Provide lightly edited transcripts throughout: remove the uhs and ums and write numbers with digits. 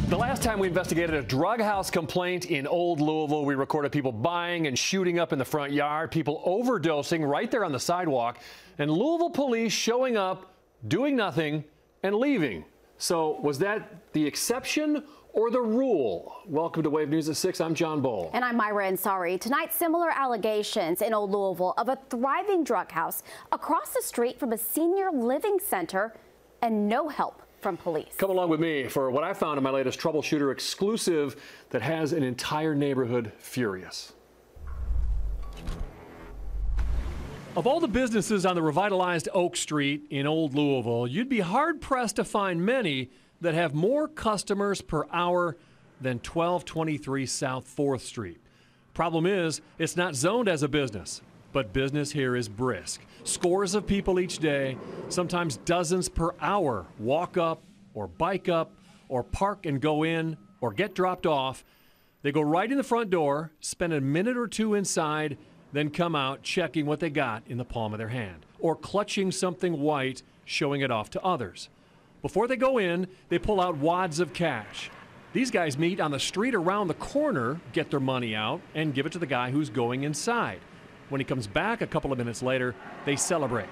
The last time we investigated a drug house complaint in Old Louisville, we recorded people buying and shooting up in the front yard, people overdosing right there on the sidewalk, and Louisville police showing up, doing nothing, and leaving. So was that the exception or the rule? Welcome to Wave News at 6. I'm John Bowl. And I'm Myra Ansari. Tonight, similar allegations in Old Louisville of a thriving drug house across the street from a senior living center and no help from police. Come along with me for what I found in my latest Troubleshooter exclusive that has an entire neighborhood furious. Of all the businesses on the revitalized Oak Street in Old Louisville, you'd be hard-pressed to find many that have more customers per hour than 1223 South 4th Street. Problem is, it's not zoned as a business, but business here is brisk. Scores of people each day, sometimes dozens per hour, walk up or bike up or park and go in or get dropped off. They go right in the front door, spend a minute or two inside, then come out checking what they got in the palm of their hand or clutching something white, showing it off to others. Before they go in, they pull out wads of cash. These guys meet on the street around the corner, get their money out, and give it to the guy who's going inside. When he comes back a couple of minutes later, they celebrate.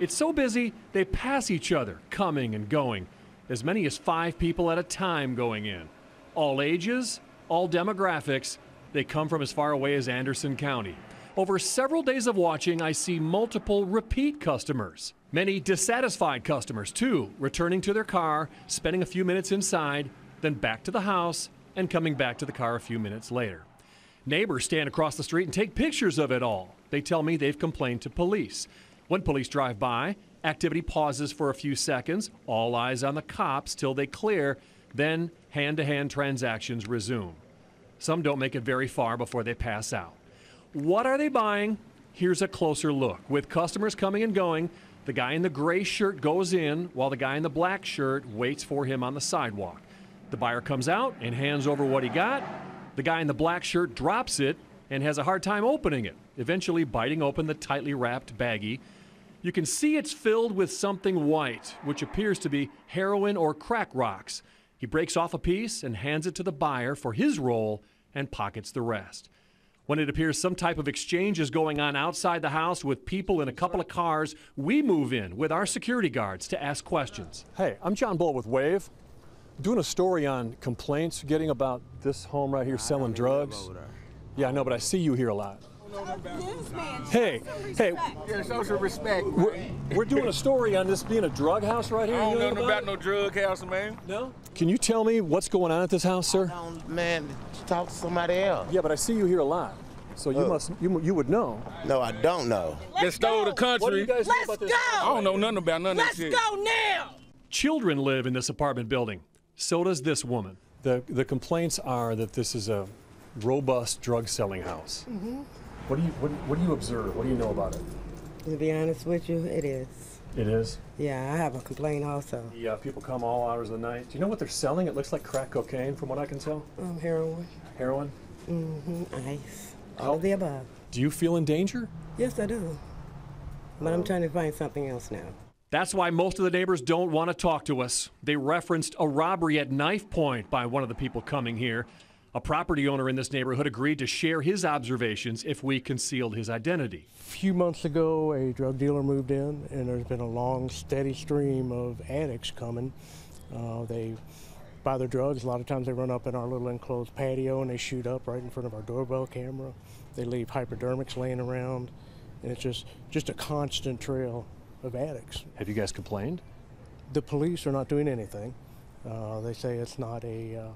It's so busy, they pass each other, coming and going. As many as 5 people at a time going in. All ages, all demographics. They come from as far away as Anderson County. Over several days of watching, I see multiple repeat customers. Many dissatisfied customers, too, returning to their car, spending a few minutes inside, then back to the house, and coming back to the car a few minutes later. Neighbors stand across the street and take pictures of it all. They tell me they've complained to police. When police drive by, activity pauses for a few seconds, all eyes on the cops till they clear, then hand-to-hand transactions resume. Some don't make it very far before they pass out. What are they buying? Here's a closer look. With customers coming and going, the guy in the gray shirt goes in while the guy in the black shirt waits for him on the sidewalk. The buyer comes out and hands over what he got. The guy in the black shirt drops it and has a hard time opening it, eventually biting open the tightly wrapped baggie. You can see it's filled with something white, which appears to be heroin or crack rocks. He breaks off a piece and hands it to the buyer for his roll and pockets the rest. When it appears some type of exchange is going on outside the house with people in a couple of cars, we move in with our security guards to ask questions. Hey, I'm John Bull with Wave. Doing a story on complaints getting about this home right here selling drugs. Yeah, I know, but I see you here a lot. Hey, yeah, show some respect. We're doing a story on this being a drug house right here. I don't know nothing about no drug house, man. No? Can you tell me what's going on at this house, sir? Man, talk to somebody else. Yeah, but I see you here a lot. So you would know. No, I don't know. They stole the country. What do you guys know about this? I don't know nothing about none of that shit. Let's go now! Children live in this apartment building. So does this woman. The complaints are that this is a robust drug selling house. Mm-hmm. What do you observe? What do you know about it? To be honest with you, it is. It is? Yeah, I have a complaint also. Yeah, people come all hours of the night. Do you know what they're selling? It looks like crack cocaine from what I can tell. Heroin. Heroin? Mm-hmm. Ice. All of the above. Do you feel in danger? Yes, I do. But I'm trying to find something else now. That's why most of the neighbors don't want to talk to us. They referenced a robbery at knife point by one of the people coming here. A property owner in this neighborhood agreed to share his observations if we concealed his identity. A few months ago, a drug dealer moved in, and there's been a long, steady stream of addicts coming. They buy their drugs. A lot of times they run up in our little enclosed patio and they shoot up right in front of our doorbell camera. They leave hypodermics laying around, and it's just a constant trail of addicts. Have you guys complained? The police are not doing anything. They say it's not a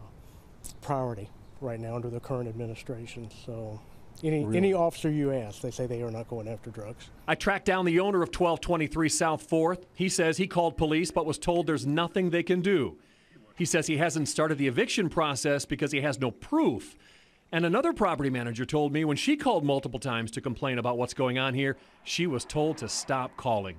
priority right now under the current administration. So any officer you ask, they say they are not going after drugs. I tracked down the owner of 1223 South 4th. He says he called police but was told there's nothing they can do. He says he hasn't started the eviction process because he has no proof. And another property manager told me when she called multiple times to complain about what's going on here, she was told to stop calling.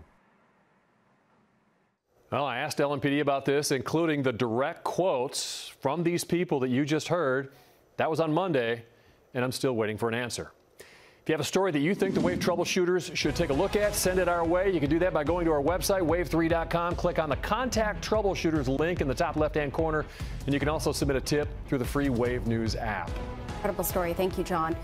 Well, I asked LMPD about this, including the direct quotes from these people that you just heard. That was on Monday, and I'm still waiting for an answer. If If you have a story that you think the Wave Troubleshooters should take a look at, send it our way. You can do that by going to our website, wave3.com. Click on the Contact Troubleshooters link in the top left-hand corner, and you can also submit a tip through the free Wave News app. Incredible story. Thank you, John.